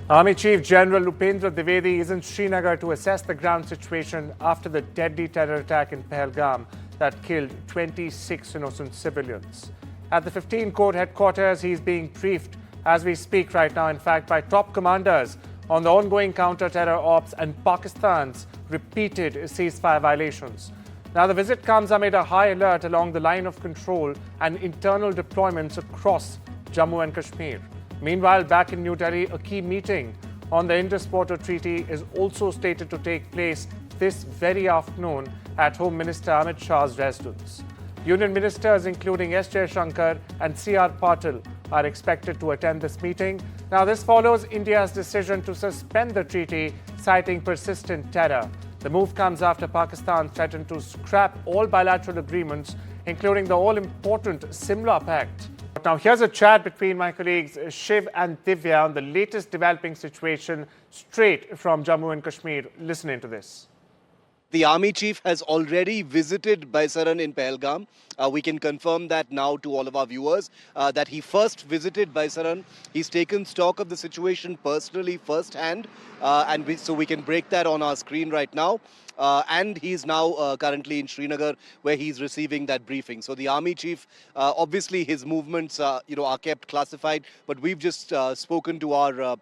Army Chief General Upendra Dwivedi is in Srinagar to assess the ground situation after the deadly terror attack in Pahalgam that killed 26 innocent civilians. At the 15 Corps headquarters, he is being briefed as we speak right now, in fact, by top commanders on the ongoing counter-terror ops and Pakistan's repeated ceasefire violations. Now, the visit comes amid a high alert along the line of control and internal deployments across Jammu and Kashmir. Meanwhile, back in New Delhi, a key meeting on the Indus Water Treaty is also stated to take place this very afternoon at Home Minister Amit Shah's residence. Union ministers including Jaishankar and C.R. Patil are expected to attend this meeting. Now, this follows India's decision to suspend the treaty, citing persistent terror. The move comes after Pakistan threatened to scrap all bilateral agreements, including the all-important Simla pact. Now, here's a chat between my colleagues Shiv and Divya on the latest developing situation straight from Jammu and Kashmir. Listen into this. The Army Chief has already visited Baisaran in Pahalgam. We can confirm that now to all of our viewers, that he first visited Baisaran. He's taken stock of the situation personally, firsthand, so we can break that on our screen right now. And he's now currently in Srinagar, where he's receiving that briefing. So the Army Chief, obviously his movements, are kept classified. But we've just spoken to our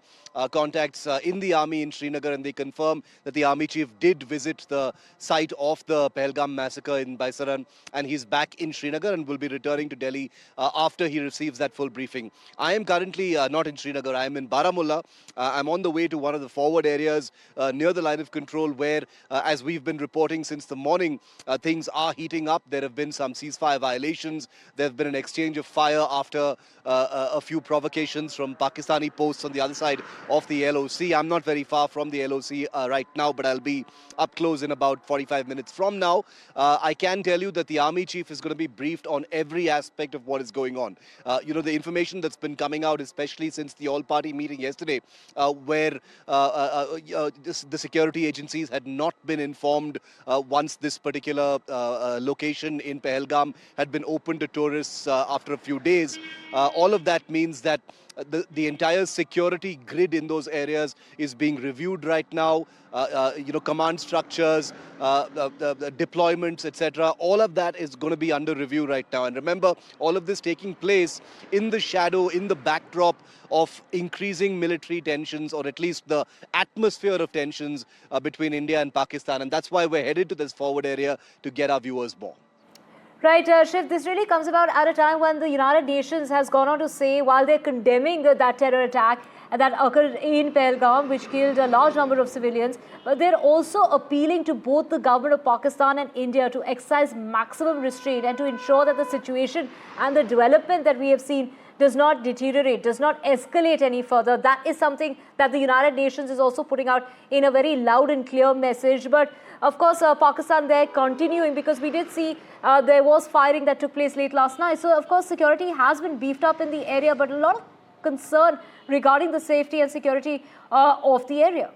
contacts in the army in Srinagar, and they confirm that the Army Chief did visit the site of the Pahalgam massacre in Baisaran, and he's back in Srinagar and will be returning to Delhi after he receives that full briefing. I am currently not in Srinagar. I am in Baramulla. I'm on the way to one of the forward areas near the line of control where, as we've been reporting since the morning, things are heating up. There have been some ceasefire violations. There have been an exchange of fire after a few provocations from Pakistani posts on the other side of the LOC. I'm not very far from the LOC right now, but I'll be up close in about 45 minutes from now. I can tell you that the Army Chief is going to be briefed on every aspect of what is going on. The information that's been coming out, especially since the all-party meeting yesterday, where the security agencies had not been informed once this particular location in Pahalgam had been opened to tourists after a few days. All of that means that the entire security grid in those areas is being reviewed right now. Command structures, the deployments, etc. All of that is going to be under review right now. And remember, all of this taking place in the shadow, in the backdrop of increasing military tensions, or at least the atmosphere of tensions between India and Pakistan. And that's why we're headed to this forward area to get our viewers more. Right, Shiv, this really comes about at a time when the United Nations has gone on to say, while they're condemning that terror attack that occurred in Pahalgam, which killed a large number of civilians, but they're also appealing to both the government of Pakistan and India to exercise maximum restraint and to ensure that the situation and the development that we have seen does not deteriorate, does not escalate any further. That is something that the United Nations is also putting out in a very loud and clear message. But of course, Pakistan there continuing, because we did see there was firing that took place late last night. So of course, security has been beefed up in the area, but a lot of concern regarding the safety and security of the area.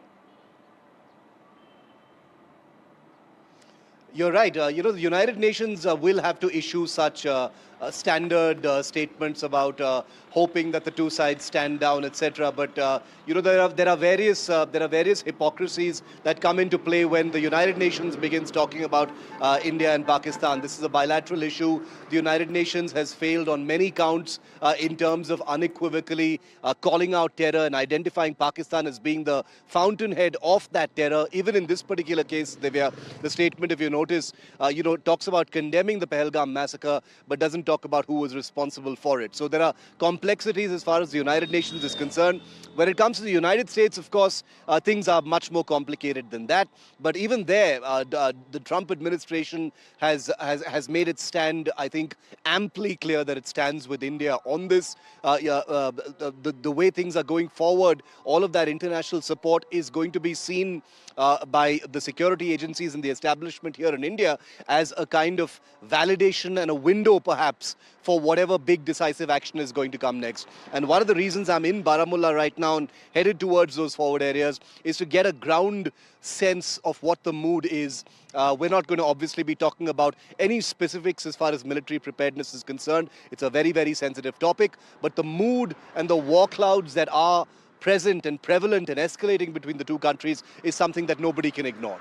You're right. The United Nations will have to issue such standard statements about hoping that the two sides stand down, etc. But there are various hypocrisies that come into play when the United Nations begins talking about India and Pakistan. This is a bilateral issue. The United Nations has failed on many counts in terms of unequivocally calling out terror and identifying Pakistan as being the fountainhead of that terror. Even in this particular case, Divya, the statement, if you notice, talks about condemning the Pahalgam massacre, but doesn't talk about who was responsible for it. So there are complexities as far as the United Nations is concerned. When it comes to the United States, of course, things are much more complicated than that. But even there, the Trump administration has made its stand, I think, amply clear that it stands with India on this. The way things are going forward, all of that international support is going to be seen by the security agencies and the establishment here in India as a kind of validation and a window, perhaps, for whatever big decisive action is going to come next. And one of the reasons I'm in Baramulla right now and headed towards those forward areas is to get a ground sense of what the mood is. We're not going to obviously be talking about any specifics as far as military preparedness is concerned. It's a very, very sensitive topic. But the mood and the war clouds that are present and prevalent and escalating between the two countries is something that nobody can ignore.